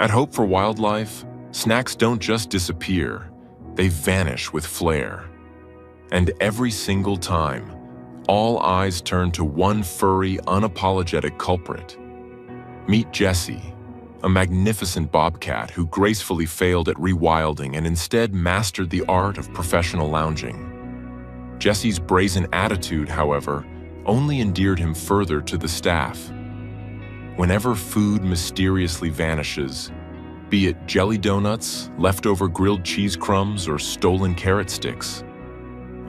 At Hope for Wildlife, snacks don't just disappear, they vanish with flair. And every single time, all eyes turn to one furry, unapologetic culprit. Meet Jessie, a magnificent bobcat who gracefully failed at rewilding and instead mastered the art of professional lounging. Jessie's brazen attitude, however, only endeared him further to the staff. Whenever food mysteriously vanishes, be it jelly donuts, leftover grilled cheese crumbs, or stolen carrot sticks,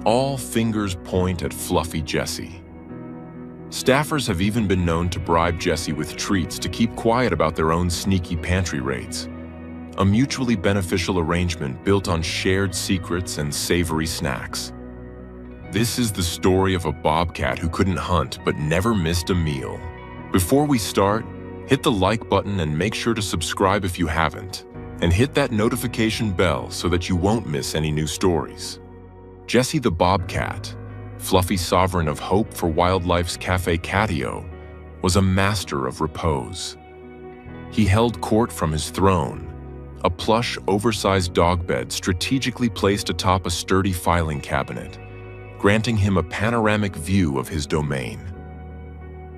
all fingers point at fluffy Jessie. Staffers have even been known to bribe Jessie with treats to keep quiet about their own sneaky pantry raids, a mutually beneficial arrangement built on shared secrets and savory snacks. This is the story of a bobcat who couldn't hunt but never missed a meal. Before we start, hit the like button and make sure to subscribe if you haven't, and hit that notification bell so that you won't miss any new stories. Jessie the bobcat, fluffy sovereign of Hope for Wildlife's Cafe Catio, was a master of repose. He held court from his throne, a plush, oversized dog bed strategically placed atop a sturdy filing cabinet, granting him a panoramic view of his domain.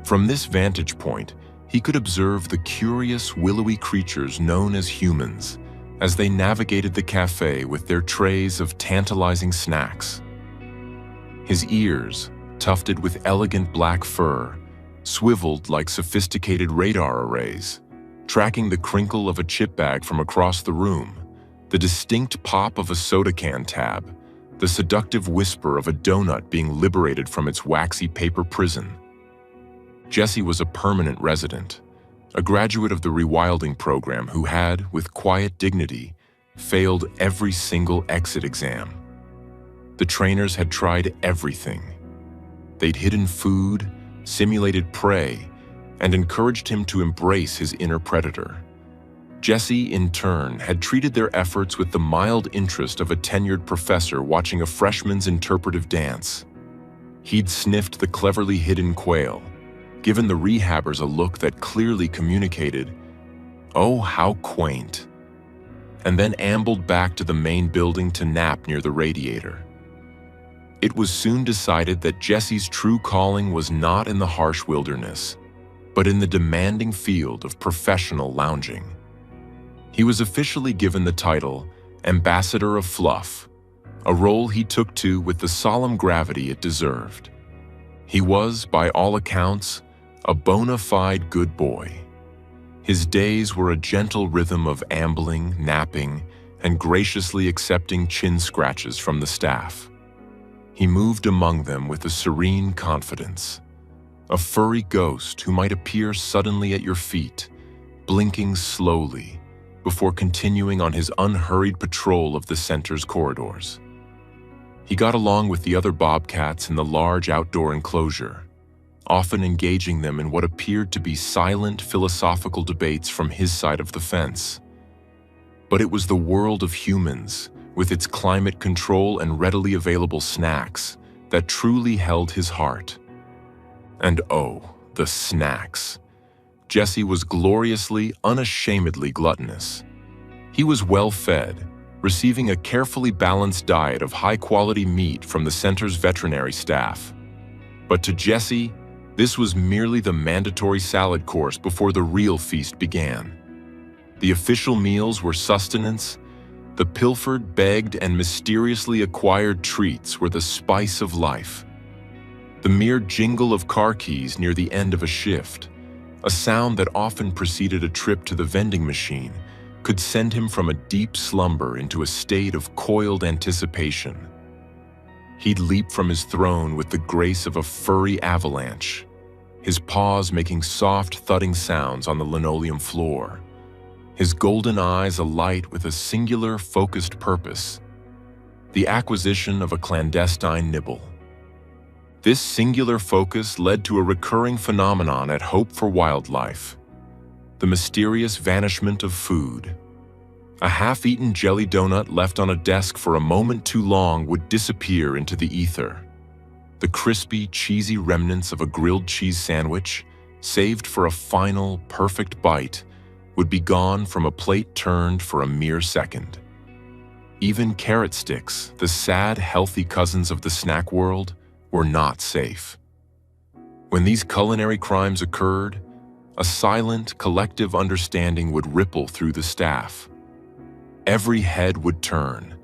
From this vantage point, he could observe the curious, willowy creatures known as humans as they navigated the cafe with their trays of tantalizing snacks. His ears, tufted with elegant black fur, swiveled like sophisticated radar arrays, tracking the crinkle of a chip bag from across the room, the distinct pop of a soda can tab, the seductive whisper of a donut being liberated from its waxy paper prison. Jessie was a permanent resident, a graduate of the rewilding program who had, with quiet dignity, failed every single exit exam. The trainers had tried everything. They'd hidden food, simulated prey, and encouraged him to embrace his inner predator. Jessie, in turn, had treated their efforts with the mild interest of a tenured professor watching a freshman's interpretive dance. He'd sniffed the cleverly hidden quail, given the rehabbers a look that clearly communicated, "Oh, how quaint," and then ambled back to the main building to nap near the radiator. It was soon decided that Jessie's true calling was not in the harsh wilderness, but in the demanding field of professional lounging. He was officially given the title Ambassador of Fluff, a role he took to with the solemn gravity it deserved. He was, by all accounts, a bona fide good boy. His days were a gentle rhythm of ambling, napping, and graciously accepting chin scratches from the staff. He moved among them with a serene confidence, a furry ghost who might appear suddenly at your feet, blinking slowly before continuing on his unhurried patrol of the center's corridors. He got along with the other bobcats in the large outdoor enclosure, often engaging them in what appeared to be silent philosophical debates from his side of the fence. But it was the world of humans, with its climate control and readily available snacks, that truly held his heart. And oh, the snacks. Jessie was gloriously, unashamedly gluttonous. He was well-fed, receiving a carefully balanced diet of high-quality meat from the center's veterinary staff. But to Jessie, this was merely the mandatory salad course before the real feast began. The official meals were sustenance. The pilfered, begged, and mysteriously acquired treats were the spice of life. The mere jingle of car keys near the end of a shift, a sound that often preceded a trip to the vending machine, could send him from a deep slumber into a state of coiled anticipation. He'd leap from his throne with the grace of a furry avalanche, his paws making soft, thudding sounds on the linoleum floor, his golden eyes alight with a singular, focused purpose: the acquisition of a clandestine nibble. This singular focus led to a recurring phenomenon at Hope for Wildlife: the mysterious vanishment of food. A half-eaten jelly donut left on a desk for a moment too long would disappear into the ether. The crispy, cheesy remnants of a grilled cheese sandwich, saved for a final, perfect bite, would be gone from a plate turned for a mere second. Even carrot sticks, the sad, healthy cousins of the snack world, were not safe. When these culinary crimes occurred, a silent, collective understanding would ripple through the staff. Every head would turn,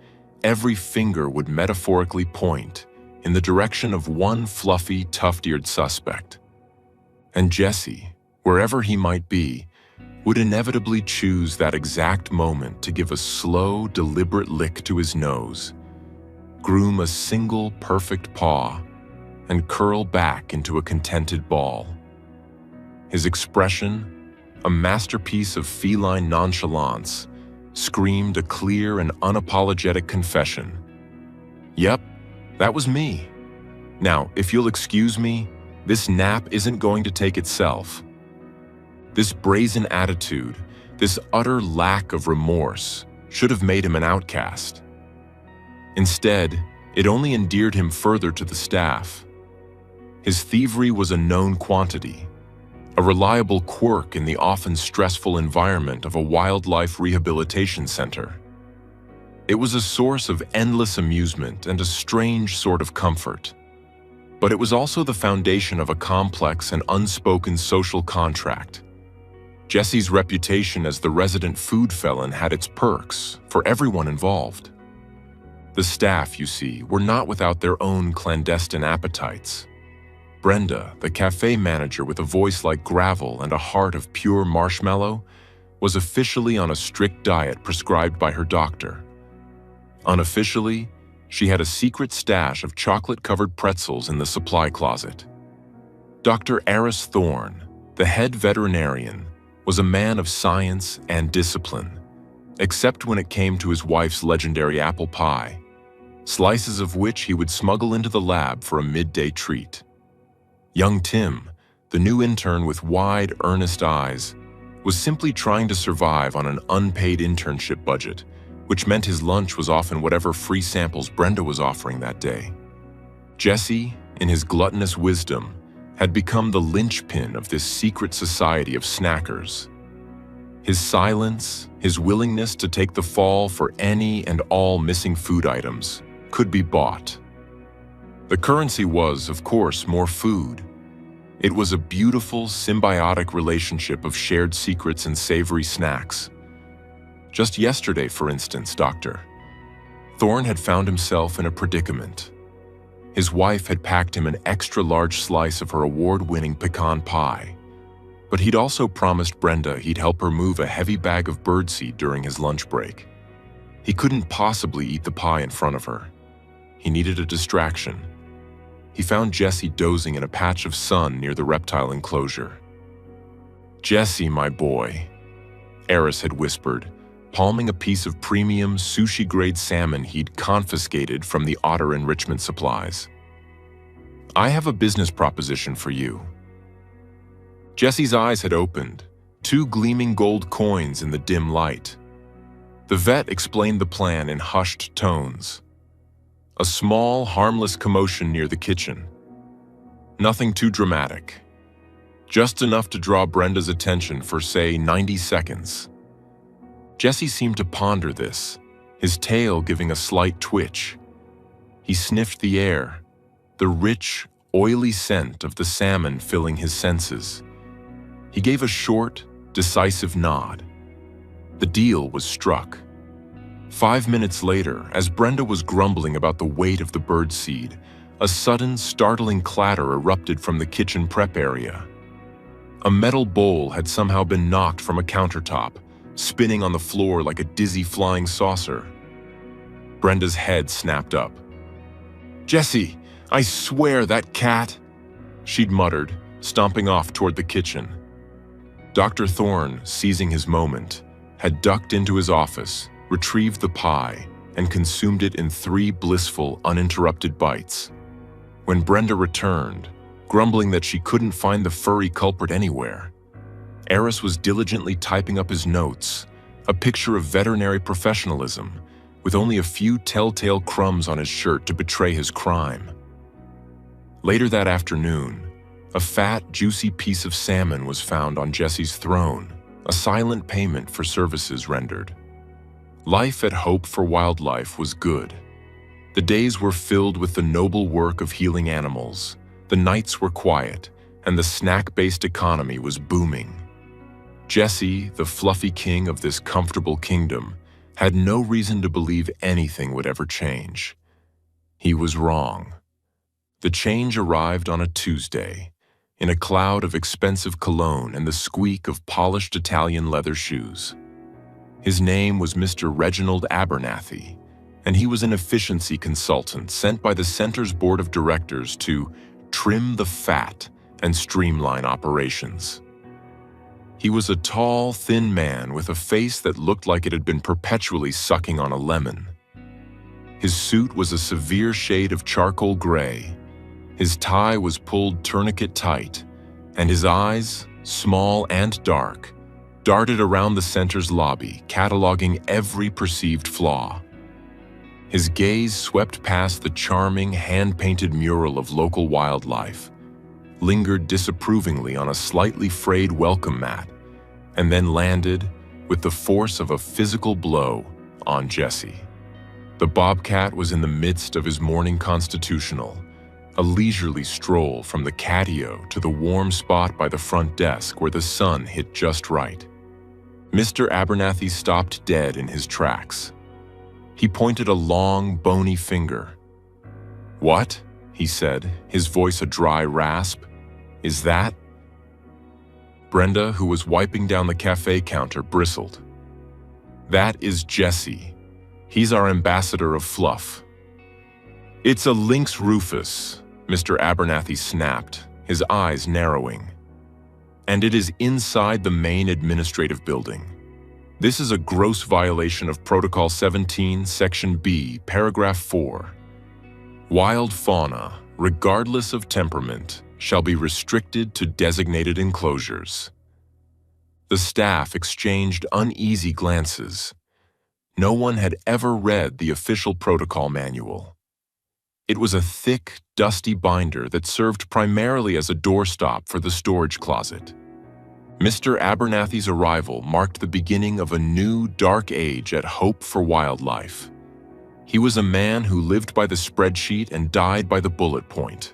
every finger would metaphorically point in the direction of one fluffy, tuft-eared suspect. And Jesse, wherever he might be, would inevitably choose that exact moment to give a slow, deliberate lick to his nose, groom a single perfect paw, and curl back into a contented ball. His expression, a masterpiece of feline nonchalance, screamed a clear and unapologetic confession. Yep, that was me. Now, if you'll excuse me, this nap isn't going to take itself. This brazen attitude, this utter lack of remorse, should have made him an outcast. Instead, it only endeared him further to the staff. His thievery was a known quantity, a reliable quirk in the often stressful environment of a wildlife rehabilitation center. It was a source of endless amusement and a strange sort of comfort. But it was also the foundation of a complex and unspoken social contract. Jesse's reputation as the resident food felon had its perks for everyone involved. The staff, you see, were not without their own clandestine appetites. Brenda, the cafe manager with a voice like gravel and a heart of pure marshmallow, was officially on a strict diet prescribed by her doctor. Unofficially, she had a secret stash of chocolate-covered pretzels in the supply closet. Dr. Eris Thorne, the head veterinarian, was a man of science and discipline, except when it came to his wife's legendary apple pie, slices of which he would smuggle into the lab for a midday treat. Young Tim, the new intern with wide, earnest eyes, was simply trying to survive on an unpaid internship budget, which meant his lunch was often whatever free samples Brenda was offering that day. Jesse, in his gluttonous wisdom, had become the linchpin of this secret society of snackers. His silence, his willingness to take the fall for any and all missing food items, could be bought. The currency was, of course, more food. It was a beautiful, symbiotic relationship of shared secrets and savory snacks. Just yesterday, for instance, Dr. Thorne had found himself in a predicament. His wife had packed him an extra-large slice of her award-winning pecan pie, but he'd also promised Brenda he'd help her move a heavy bag of birdseed during his lunch break. He couldn't possibly eat the pie in front of her. He needed a distraction. He found Jesse dozing in a patch of sun near the reptile enclosure. "Jesse, my boy," Eris had whispered, palming a piece of premium sushi-grade salmon he'd confiscated from the otter enrichment supplies. "I have a business proposition for you." Jesse's eyes had opened, 2 gleaming gold coins in the dim light. The vet explained the plan in hushed tones. A small, harmless commotion near the kitchen. Nothing too dramatic. Just enough to draw Brenda's attention for, say, 90 seconds. Jesse seemed to ponder this, his tail giving a slight twitch. He sniffed the air, the rich, oily scent of the salmon filling his senses. He gave a short, decisive nod. The deal was struck. 5 minutes later, as Brenda was grumbling about the weight of the birdseed, a sudden, startling clatter erupted from the kitchen prep area. A metal bowl had somehow been knocked from a countertop, spinning on the floor like a dizzy flying saucer. Brenda's head snapped up. "Jesse, I swear that cat," she'd muttered, stomping off toward the kitchen. Dr. Thorne, seizing his moment, had ducked into his office, retrieved the pie, and consumed it in 3 blissful, uninterrupted bites. When Brenda returned, grumbling that she couldn't find the furry culprit anywhere, Eris was diligently typing up his notes, a picture of veterinary professionalism, with only a few telltale crumbs on his shirt to betray his crime. Later that afternoon, a fat, juicy piece of salmon was found on Jesse's throne, a silent payment for services rendered. Life at Hope for Wildlife was good. The days were filled with the noble work of healing animals, the nights were quiet, and the snack-based economy was booming. Jesse, the fluffy king of this comfortable kingdom, had no reason to believe anything would ever change. He was wrong. The change arrived on a Tuesday, in a cloud of expensive cologne and the squeak of polished Italian leather shoes. His name was Mr. Reginald Abernathy, and he was an efficiency consultant sent by the center's board of directors to trim the fat and streamline operations. He was a tall, thin man with a face that looked like it had been perpetually sucking on a lemon. His suit was a severe shade of charcoal gray. His tie was pulled tourniquet tight, and his eyes, small and dark, darted around the center's lobby, cataloging every perceived flaw. His gaze swept past the charming, hand-painted mural of local wildlife, lingered disapprovingly on a slightly frayed welcome mat, and then landed, with the force of a physical blow, on Jesse. The Bobcat was in the midst of his morning constitutional, a leisurely stroll from the catio to the warm spot by the front desk where the sun hit just right. Mr. Abernathy stopped dead in his tracks. He pointed a long, bony finger. "What?" he said, his voice a dry rasp. "Is that?" Brenda, who was wiping down the cafe counter, bristled. "That is Jesse. He's our ambassador of fluff." "It's a lynx rufus," Mr. Abernathy snapped, his eyes narrowing. "And it is inside the main administrative building. This is a gross violation of Protocol 17, Section B, Paragraph 4. Wild fauna, regardless of temperament, shall be restricted to designated enclosures." The staff exchanged uneasy glances. No one had ever read the official protocol manual. It was a thick, dusty binder that served primarily as a doorstop for the storage closet. Mr. Abernathy's arrival marked the beginning of a new, dark age at Hope for Wildlife. He was a man who lived by the spreadsheet and died by the bullet point.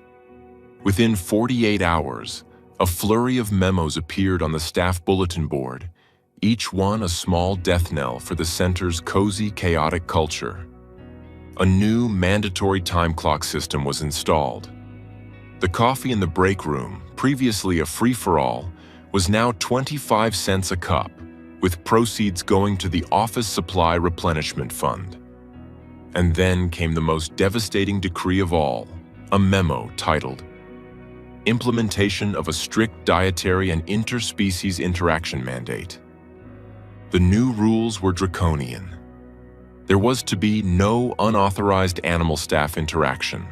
Within 48 hours, a flurry of memos appeared on the staff bulletin board, each one a small death knell for the center's cozy, chaotic culture. A new, mandatory time clock system was installed. The coffee in the break room, previously a free-for-all, was now 25 cents a cup, with proceeds going to the Office Supply Replenishment Fund. And then came the most devastating decree of all, a memo titled, "Implementation of a strict dietary and interspecies interaction mandate." The new rules were draconian. There was to be no unauthorized animal staff interaction.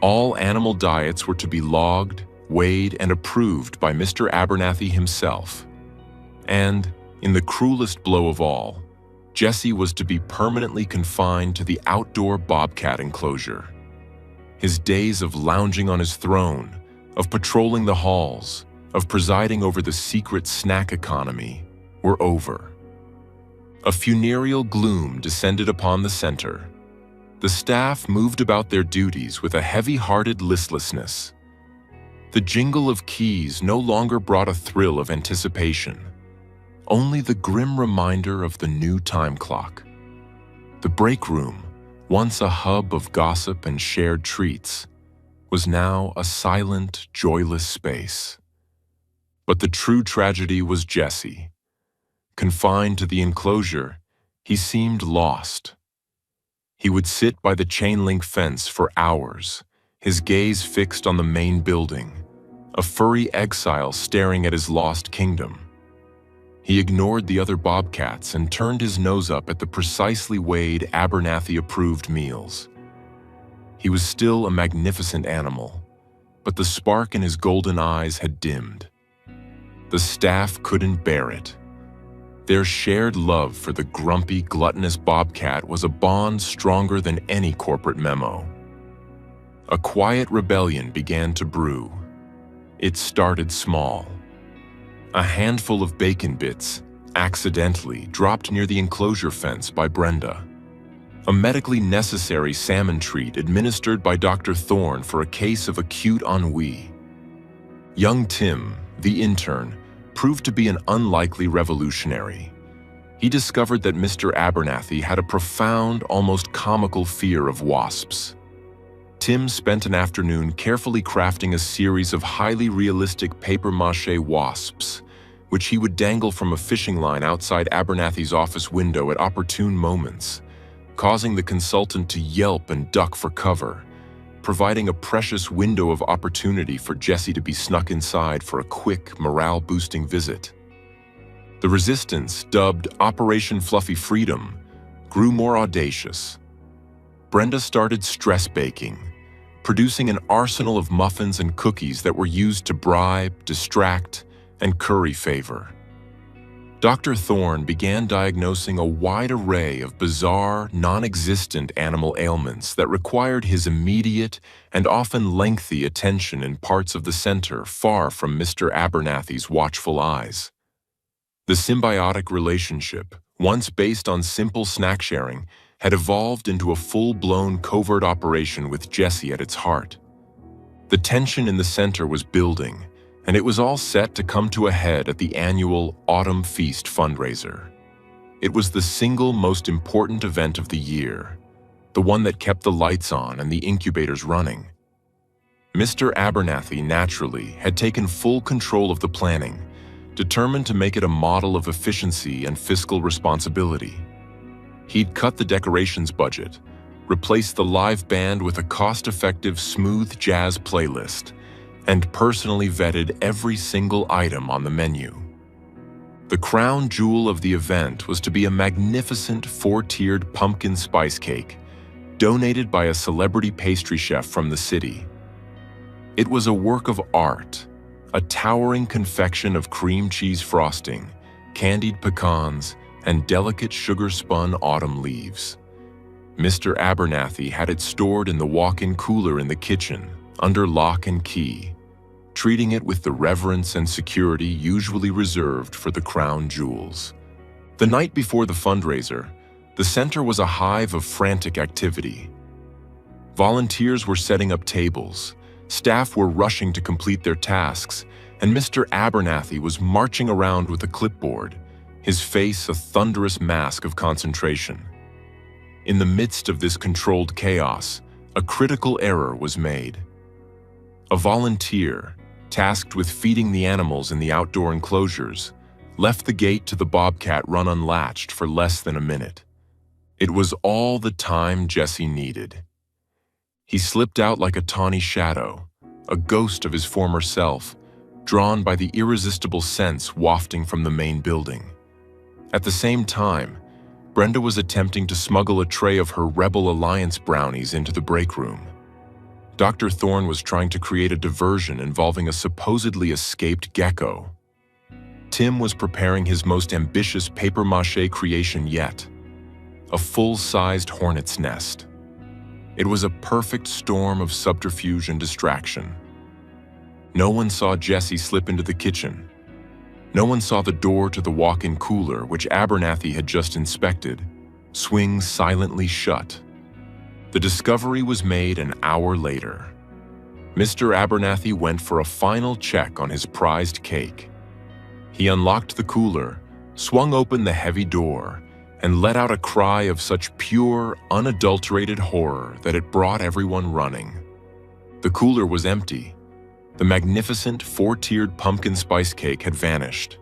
All animal diets were to be logged, weighed, and approved by Mr. Abernathy himself. And, in the cruelest blow of all, Jesse was to be permanently confined to the outdoor Bobcat enclosure. His days of lounging on his throne, of patrolling the halls, of presiding over the secret snack economy, were over. A funereal gloom descended upon the center. The staff moved about their duties with a heavy-hearted listlessness. The jingle of keys no longer brought a thrill of anticipation, only the grim reminder of the new time clock. The break room, once a hub of gossip and shared treats, was now a silent, joyless space. But the true tragedy was Jesse. Confined to the enclosure, he seemed lost. He would sit by the chain-link fence for hours, his gaze fixed on the main building, a furry exile staring at his lost kingdom. He ignored the other Bobcats and turned his nose up at the precisely weighed Abernathy-approved meals. He was still a magnificent animal, but the spark in his golden eyes had dimmed. The staff couldn't bear it. Their shared love for the grumpy, gluttonous Bobcat was a bond stronger than any corporate memo. A quiet rebellion began to brew. It started small. A handful of bacon bits, accidentally dropped near the enclosure fence by Brenda. A medically necessary salmon treat administered by Dr. Thorne for a case of acute ennui. Young Tim, the intern, proved to be an unlikely revolutionary. He discovered that Mr. Abernathy had a profound, almost comical fear of wasps. Tim spent an afternoon carefully crafting a series of highly realistic papier-mâché wasps, which he would dangle from a fishing line outside Abernathy's office window at opportune moments, causing the consultant to yelp and duck for cover, providing a precious window of opportunity for Jessie to be snuck inside for a quick, morale-boosting visit. The resistance, dubbed Operation Fluffy Freedom, grew more audacious. Brenda started stress baking, producing an arsenal of muffins and cookies that were used to bribe, distract, and curry favor. Dr. Thorne began diagnosing a wide array of bizarre, non-existent animal ailments that required his immediate and often lengthy attention in parts of the center far from Mr. Abernathy's watchful eyes. The symbiotic relationship, once based on simple snack sharing, had evolved into a full-blown covert operation with Jessie at its heart. The tension in the center was building, and it was all set to come to a head at the annual Autumn Feast fundraiser. It was the single most important event of the year, the one that kept the lights on and the incubators running. Mr. Abernathy, naturally, had taken full control of the planning, determined to make it a model of efficiency and fiscal responsibility. He'd cut the decorations budget, replaced the live band with a cost-effective smooth jazz playlist, and personally vetted every single item on the menu. The crown jewel of the event was to be a magnificent 4-tiered pumpkin spice cake, donated by a celebrity pastry chef from the city. It was a work of art, a towering confection of cream cheese frosting, candied pecans, and delicate sugar-spun autumn leaves. Mr. Abernathy had it stored in the walk-in cooler in the kitchen, under lock and key, treating it with the reverence and security usually reserved for the crown jewels. The night before the fundraiser, the center was a hive of frantic activity. Volunteers were setting up tables, staff were rushing to complete their tasks, and Mr. Abernathy was marching around with a clipboard, his face a thunderous mask of concentration. In the midst of this controlled chaos, a critical error was made. A volunteer, tasked with feeding the animals in the outdoor enclosures, left the gate to the Bobcat run unlatched for less than a minute. It was all the time Jessie needed. He slipped out like a tawny shadow, a ghost of his former self, drawn by the irresistible scents wafting from the main building. At the same time, Brenda was attempting to smuggle a tray of her Rebel Alliance brownies into the break room. Dr. Thorne was trying to create a diversion involving a supposedly escaped gecko. Tim was preparing his most ambitious papier-mâché creation yet, a full-sized hornet's nest. It was a perfect storm of subterfuge and distraction. No one saw Jessie slip into the kitchen. No one saw the door to the walk-in cooler, which Abernathy had just inspected, swing silently shut. The discovery was made an hour later. Mr. Abernathy went for a final check on his prized cake. He unlocked the cooler, swung open the heavy door, and let out a cry of such pure, unadulterated horror that it brought everyone running. The cooler was empty. The magnificent 4-tiered pumpkin spice cake had vanished.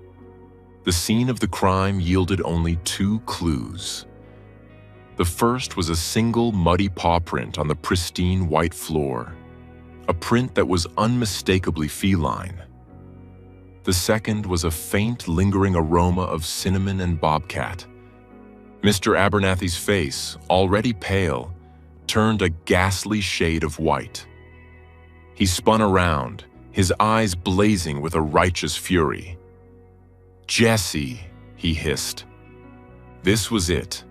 The scene of the crime yielded only 2 clues. The first was a single muddy paw print on the pristine white floor, a print that was unmistakably feline. The second was a faint, lingering aroma of cinnamon and bobcat. Mr. Abernathy's face, already pale, turned a ghastly shade of white. He spun around, his eyes blazing with a righteous fury. "Jessie," he hissed. This was it.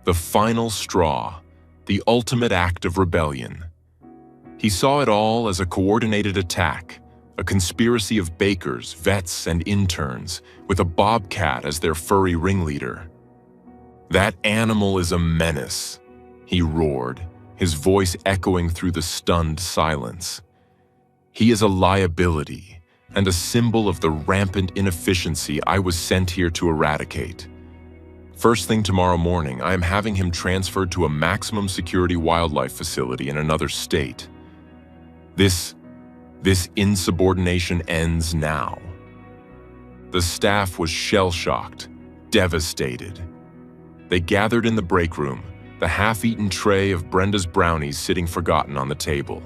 The final straw, the ultimate act of rebellion. He saw it all as a coordinated attack, a conspiracy of bakers, vets, and interns, with a bobcat as their furry ringleader. "That animal is a menace," he roared, his voice echoing through the stunned silence. "He is a liability and a symbol of the rampant inefficiency I was sent here to eradicate. First thing tomorrow morning, I am having him transferred to a maximum security wildlife facility in another state. This insubordination ends now." The staff was shell-shocked, devastated. They gathered in the break room, the half-eaten tray of Brenda's brownies sitting forgotten on the table.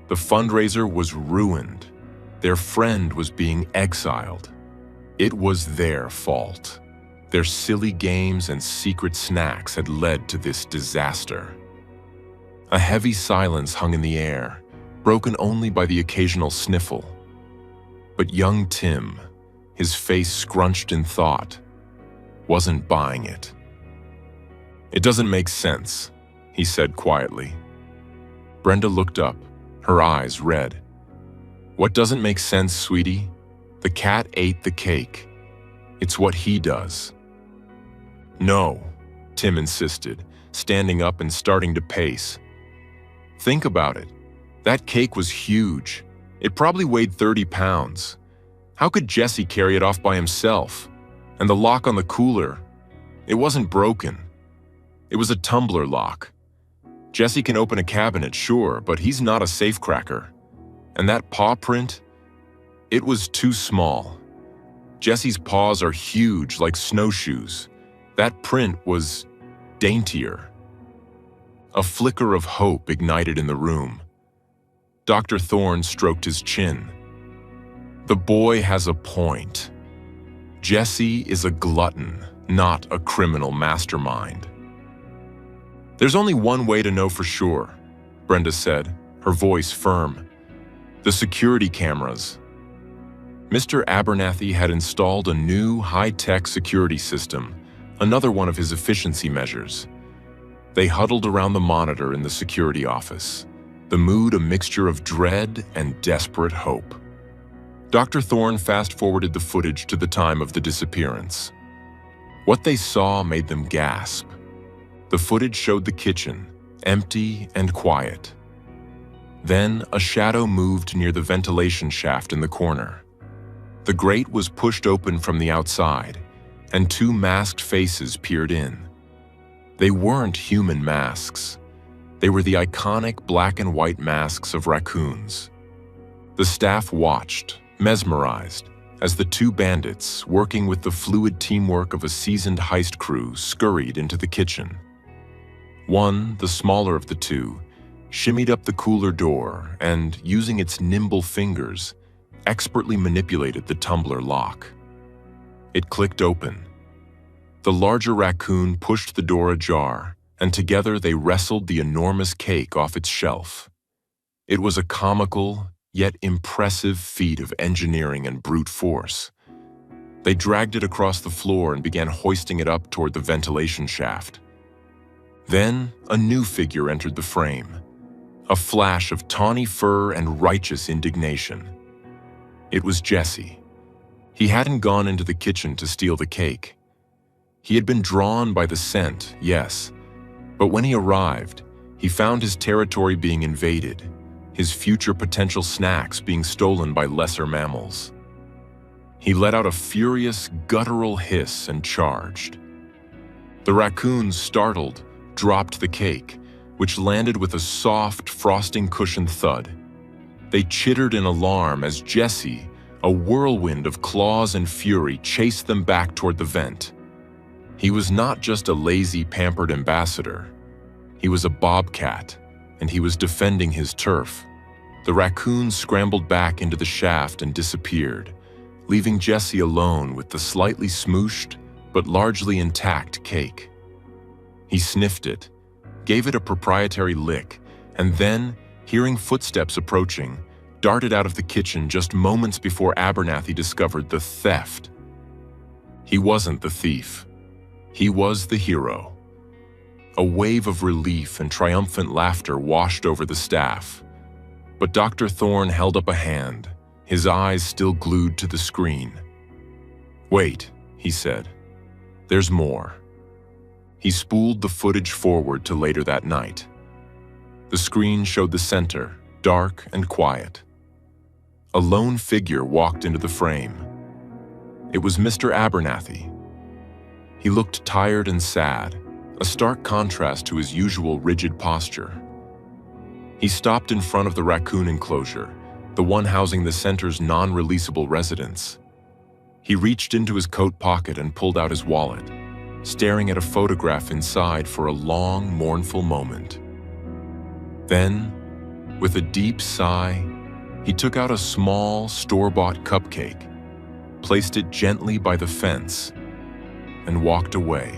The fundraiser was ruined. Their friend was being exiled. It was their fault. Their silly games and secret snacks had led to this disaster. A heavy silence hung in the air, broken only by the occasional sniffle. But young Tim, his face scrunched in thought, wasn't buying it. "It doesn't make sense," he said quietly. Brenda looked up, her eyes red. "What doesn't make sense, sweetie? The cat ate the cake. It's what he does." "No," Tim insisted, standing up and starting to pace. "Think about it. That cake was huge. It probably weighed 30 pounds. How could Jesse carry it off by himself? And the lock on the cooler, it wasn't broken. It was a tumbler lock. Jesse can open a cabinet, sure, but he's not a safecracker. And that paw print, it was too small. Jesse's paws are huge like snowshoes. That print was daintier." A flicker of hope ignited in the room. Dr. Thorne stroked his chin. "The boy has a point. Jesse is a glutton, not a criminal mastermind." "There's only one way to know for sure," Brenda said, her voice firm. "The security cameras." Mr. Abernathy had installed a new high-tech security system, another one of his efficiency measures. They huddled around the monitor in the security office, the mood a mixture of dread and desperate hope. Dr. Thorne fast-forwarded the footage to the time of the disappearance. What they saw made them gasp. The footage showed the kitchen, empty and quiet. Then a shadow moved near the ventilation shaft in the corner. The grate was pushed open from the outside, and two masked faces peered in. They weren't human masks. They were the iconic black and white masks of raccoons. The staff watched, mesmerized, as the two bandits, working with the fluid teamwork of a seasoned heist crew, scurried into the kitchen. One, the smaller of the two, shimmied up the cooler door and, using its nimble fingers, expertly manipulated the tumbler lock. It clicked open. The larger raccoon pushed the door ajar, and together they wrestled the enormous cake off its shelf. It was a comical, yet impressive feat of engineering and brute force. They dragged it across the floor and began hoisting it up toward the ventilation shaft. Then, a new figure entered the frame, a flash of tawny fur and righteous indignation. It was Jesse. He hadn't gone into the kitchen to steal the cake. He had been drawn by the scent, yes, but when he arrived, he found his territory being invaded, his future potential snacks being stolen by lesser mammals. He let out a furious, guttural hiss and charged. The raccoons, startled, dropped the cake, which landed with a soft, frosting-cushioned thud. They chittered in alarm as Jesse, a whirlwind of claws and fury, chased them back toward the vent. He was not just a lazy, pampered ambassador. He was a bobcat, and he was defending his turf. The raccoons scrambled back into the shaft and disappeared, leaving Jesse alone with the slightly smooshed but largely intact cake. He sniffed it, gave it a proprietary lick, and then, hearing footsteps approaching, darted out of the kitchen just moments before Abernathy discovered the theft. He wasn't the thief. He was the hero. A wave of relief and triumphant laughter washed over the staff. But Dr. Thorne held up a hand, his eyes still glued to the screen. "Wait," he said. "There's more." He spooled the footage forward to later that night. The screen showed the center, dark and quiet. A lone figure walked into the frame. It was Mr. Abernathy. He looked tired and sad, a stark contrast to his usual rigid posture. He stopped in front of the raccoon enclosure, the one housing the center's non-releasable residents. He reached into his coat pocket and pulled out his wallet, staring at a photograph inside for a long, mournful moment. Then, with a deep sigh, he took out a small, store-bought cupcake, placed it gently by the fence, and walked away.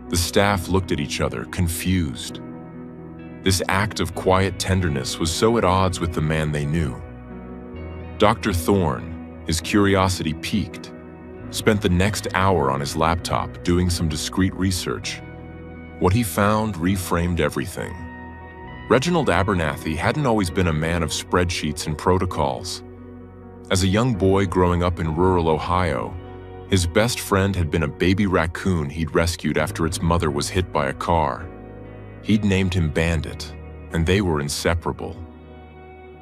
The staff looked at each other, confused. This act of quiet tenderness was so at odds with the man they knew. Dr. Thorne, his curiosity piqued, spent the next hour on his laptop doing some discreet research. What he found reframed everything. Reginald Abernathy hadn't always been a man of spreadsheets and protocols. As a young boy growing up in rural Ohio, his best friend had been a baby raccoon he'd rescued after its mother was hit by a car. He'd named him Bandit, and they were inseparable.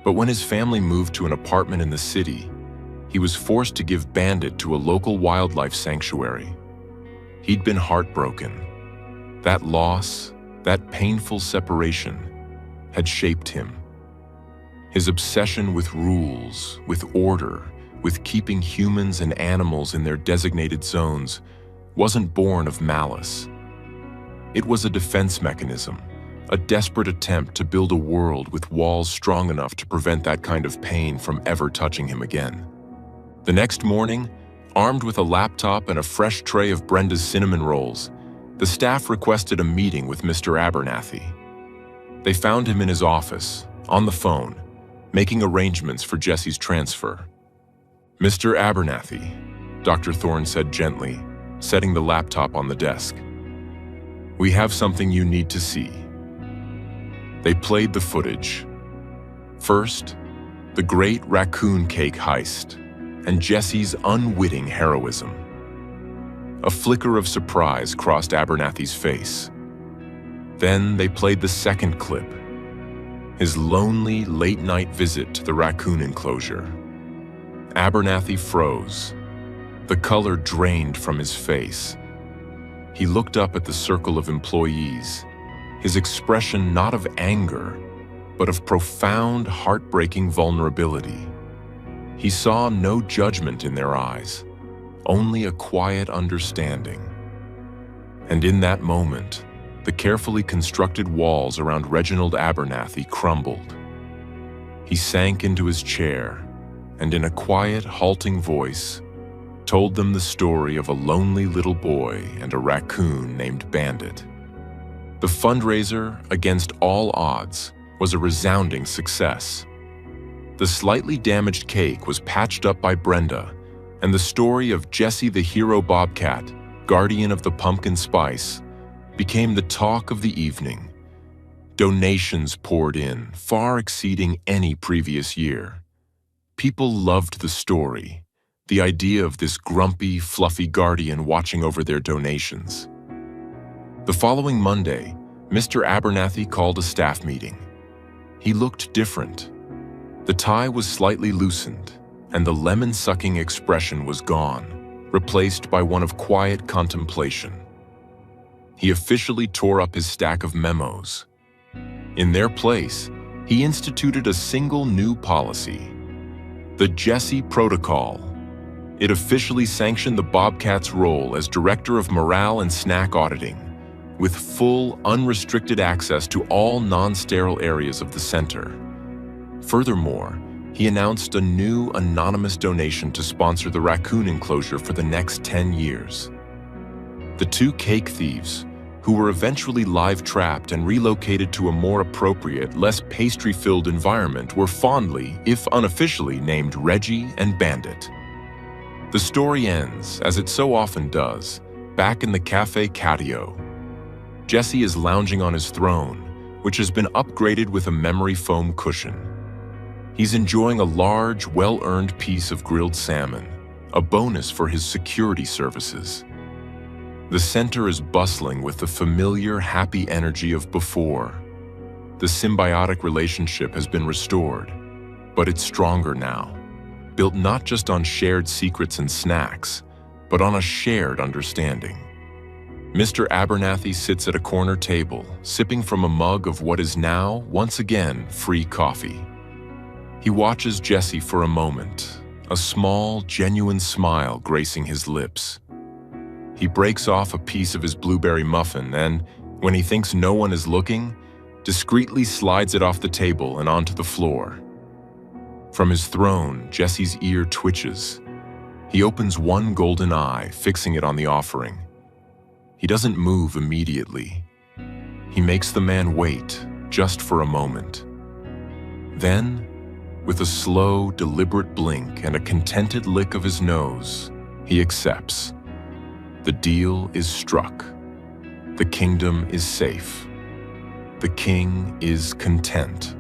But when his family moved to an apartment in the city, he was forced to give Bandit to a local wildlife sanctuary. He'd been heartbroken. That loss, that painful separation, had shaped him. His obsession with rules, with order, with keeping humans and animals in their designated zones wasn't born of malice. It was a defense mechanism, a desperate attempt to build a world with walls strong enough to prevent that kind of pain from ever touching him again. The next morning, armed with a laptop and a fresh tray of Brenda's cinnamon rolls, the staff requested a meeting with Mr. Abernathy. They found him in his office, on the phone, making arrangements for Jesse's transfer. "Mr. Abernathy," Dr. Thorne said gently, setting the laptop on the desk. "We have something you need to see." They played the footage. First, the great raccoon cake heist and Jesse's unwitting heroism. A flicker of surprise crossed Abernathy's face. Then they played the second clip, his lonely late-night visit to the raccoon enclosure. Abernathy froze. The color drained from his face. He looked up at the circle of employees, his expression not of anger, but of profound, heartbreaking vulnerability. He saw no judgment in their eyes, only a quiet understanding. And in that moment, the carefully constructed walls around Reginald Abernathy crumbled. He sank into his chair, and in a quiet, halting voice, told them the story of a lonely little boy and a raccoon named Bandit. The fundraiser, against all odds, was a resounding success. The slightly damaged cake was patched up by Brenda, and the story of Jesse the hero Bobcat, guardian of the pumpkin spice, became the talk of the evening. Donations poured in, far exceeding any previous year. People loved the story, the idea of this grumpy, fluffy guardian watching over their donations. The following Monday, Mr. Abernathy called a staff meeting. He looked different. The tie was slightly loosened, and the lemon-sucking expression was gone, replaced by one of quiet contemplation. He officially tore up his stack of memos. In their place, he instituted a single new policy: the Jesse Protocol. It officially sanctioned the Bobcat's role as Director of Morale and Snack Auditing, with full, unrestricted access to all non-sterile areas of the center. Furthermore, he announced a new anonymous donation to sponsor the raccoon enclosure for the next 10 years. The two cake thieves, who were eventually live-trapped and relocated to a more appropriate, less pastry-filled environment, were fondly, if unofficially, named Reggie and Bandit. The story ends, as it so often does, back in the Café Catio. Jesse is lounging on his throne, which has been upgraded with a memory foam cushion. He's enjoying a large, well-earned piece of grilled salmon, a bonus for his security services. The center is bustling with the familiar, happy energy of before. The symbiotic relationship has been restored, but it's stronger now, built not just on shared secrets and snacks, but on a shared understanding. Mr. Abernathy sits at a corner table, sipping from a mug of what is now, once again, free coffee. He watches Jessie for a moment, a small, genuine smile gracing his lips. He breaks off a piece of his blueberry muffin and, when he thinks no one is looking, discreetly slides it off the table and onto the floor. From his throne, Jessie's ear twitches. He opens one golden eye, fixing it on the offering. He doesn't move immediately. He makes the man wait, just for a moment. Then, with a slow, deliberate blink and a contented lick of his nose, he accepts. The deal is struck. The kingdom is safe. The king is content.